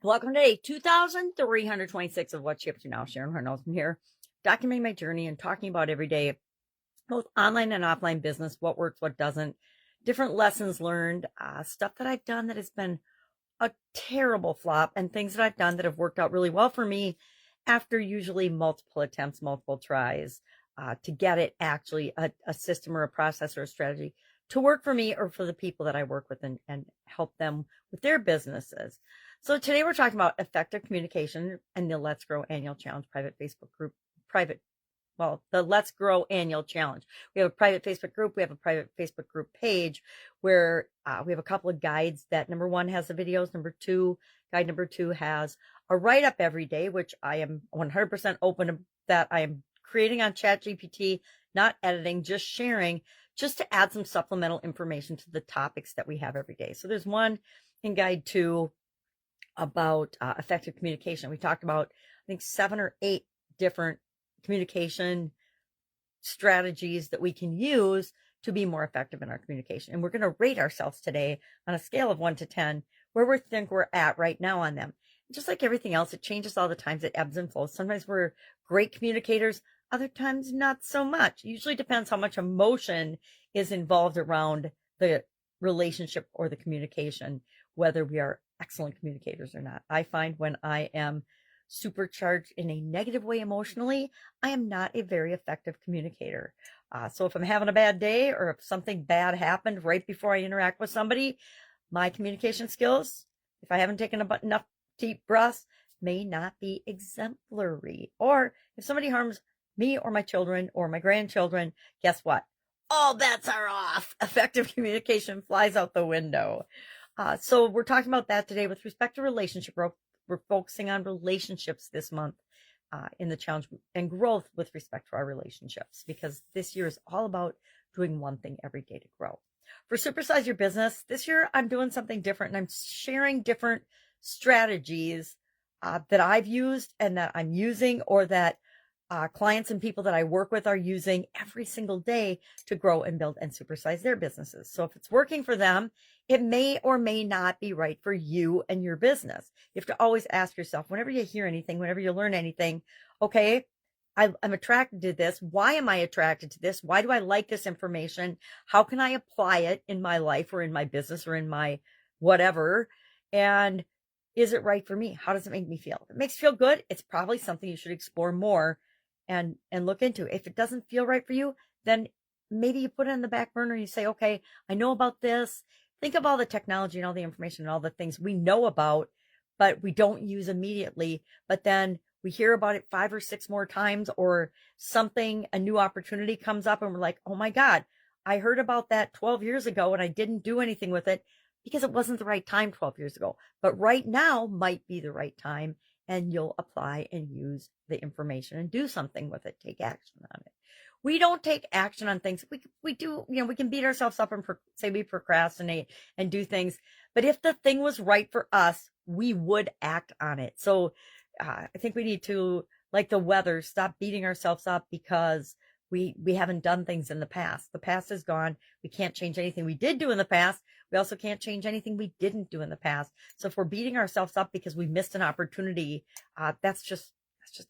Welcome to day 2326 of What's She Up To Now. Sharon Horne-Ellstrom here, documenting my journey and talking about every day, both online and offline business, what works, what doesn't, different lessons learned, stuff that I've done that has been a terrible flop, and things that I've done that have worked out really well for me after usually multiple attempts, multiple tries to get it actually a system or a process or a strategy to work for me or for the people that I work with and help them with their businesses. So today we're talking about effective communication and the Let's Grow Annual Challenge private Facebook group, the Let's Grow Annual Challenge. We have a private Facebook group. We have a private Facebook group page where we have a couple of guides that number one has the videos. Guide number two has a write-up every day, which I am 100% open to that. I am creating on ChatGPT, not editing, just sharing, just to add some supplemental information to the topics that we have every day. So there's one in guide 2 about effective communication. We talked about, I think, 7 or 8 different communication strategies that we can use to be more effective in our communication. And we're going to rate ourselves today on a scale of 1 to 10, where we think we're at right now on them. Just like everything else, it changes all the times. It ebbs and flows. Sometimes we're great communicators, other times not so much. It usually depends how much emotion is involved around the relationship or the communication, whether we are excellent communicators or not. I find when I am supercharged in a negative way emotionally, I am not a very effective communicator. So if I'm having a bad day or if something bad happened right before I interact with somebody, my communication skills, if I haven't taken enough deep breaths, may not be exemplary. Or if somebody harms me or my children or my grandchildren, guess what? All bets are off. Effective communication flies out the window. So we're talking about that today with respect to relationship growth. We're focusing on relationships this month in the challenge and growth with respect to our relationships, because this year is all about doing one thing every day to grow. For Supersize Your Business, this year I'm doing something different, and I'm sharing different strategies that I've used and that I'm using, or that clients and people that I work with are using every single day to grow and build and supersize their businesses. So if it's working for them, it may or may not be right for you and your business. You have to always ask yourself, whenever you hear anything, whenever you learn anything, okay, I'm attracted to this. Why am I attracted to this? Why do I like this information? How can I apply it in my life or in my business or in my whatever? And is it right for me? How does it make me feel? If it makes you feel good, it's probably something you should explore more and look into. If it doesn't feel right for you, then maybe you put it in the back burner and you say, okay, I know about this. Think of all the technology and all the information and all the things we know about, but we don't use immediately. But then we hear about it 5 or 6 more times, or something, a new opportunity comes up and we're like, oh my God, I heard about that 12 years ago and I didn't do anything with it because it wasn't the right time 12 years ago. But right now might be the right time, and you'll apply and use the information and do something with it. Take action on it. We don't take action on things. We do, we can beat ourselves up and say we procrastinate and do things. But if the thing was right for us, we would act on it. So I think we need to, like the weather, stop beating ourselves up because we haven't done things in the past. The past is gone. We can't change anything we did do in the past. We also can't change anything we didn't do in the past. So if we're beating ourselves up because we missed an opportunity, that's just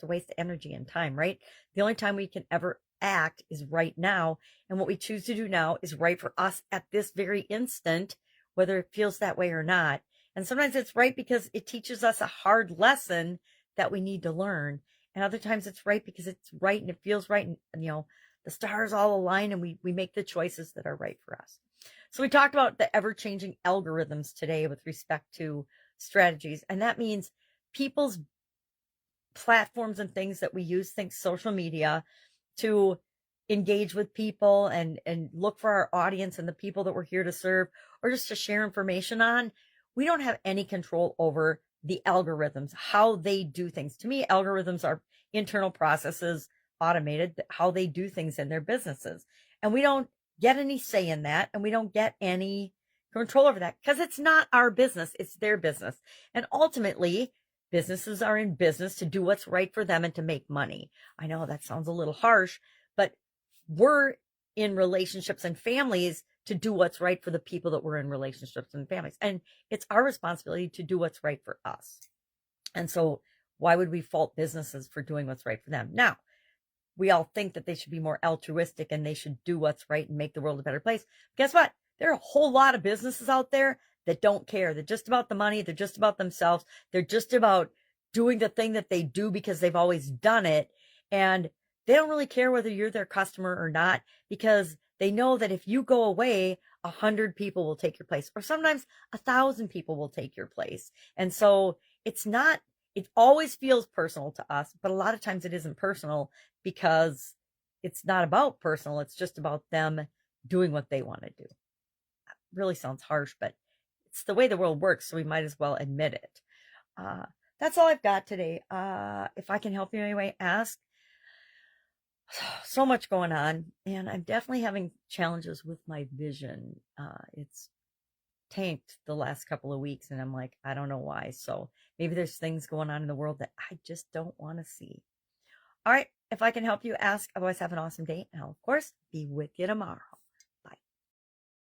a waste of energy and time, right? The only time we can ever act is right now. And what we choose to do now is right for us at this very instant, whether it feels that way or not. And sometimes it's right because it teaches us a hard lesson that we need to learn. And other times it's right because it's right and it feels right. And the stars all align and we make the choices that are right for us. So we talked about the ever-changing algorithms today with respect to strategies. And that means people's platforms and things that we use, think social media, to engage with people and look for our audience and the people that we're here to serve, or just to share information on. We don't have any control over the algorithms, how they do things. To me, algorithms are internal processes, automated, how they do things in their businesses. And we don't get any say in that, and we don't get any control over that because it's not our business, it's their business. And ultimately, businesses are in business to do what's right for them and to make money. I know that sounds a little harsh, but we're in relationships and families to do what's right for the people that we're in relationships and families. And it's our responsibility to do what's right for us. And so why would we fault businesses for doing what's right for them? Now, we all think that they should be more altruistic and they should do what's right and make the world a better place. Guess what? There are a whole lot of businesses out there that don't care. They're just about the money. They're just about themselves. They're just about doing the thing that they do because they've always done it. And they don't really care whether you're their customer or not, because they know that if you go away, 100 people will take your place, or sometimes 1,000 people will take your place. And so it's not, it always feels personal to us, but a lot of times it isn't personal because it's not about personal. It's just about them doing what they want to do. That really sounds harsh, but it's the way the world works, so we might as well admit it. That's all I've got today. If I can help you in any way, ask. So much going on, and I'm definitely having challenges with my vision. It's tanked the last couple of weeks, and I'm like, I don't know why. So maybe there's things going on in the world that I just don't want to see. All right, if I can help you, ask. Otherwise, have an awesome day, and I'll, of course, be with you tomorrow.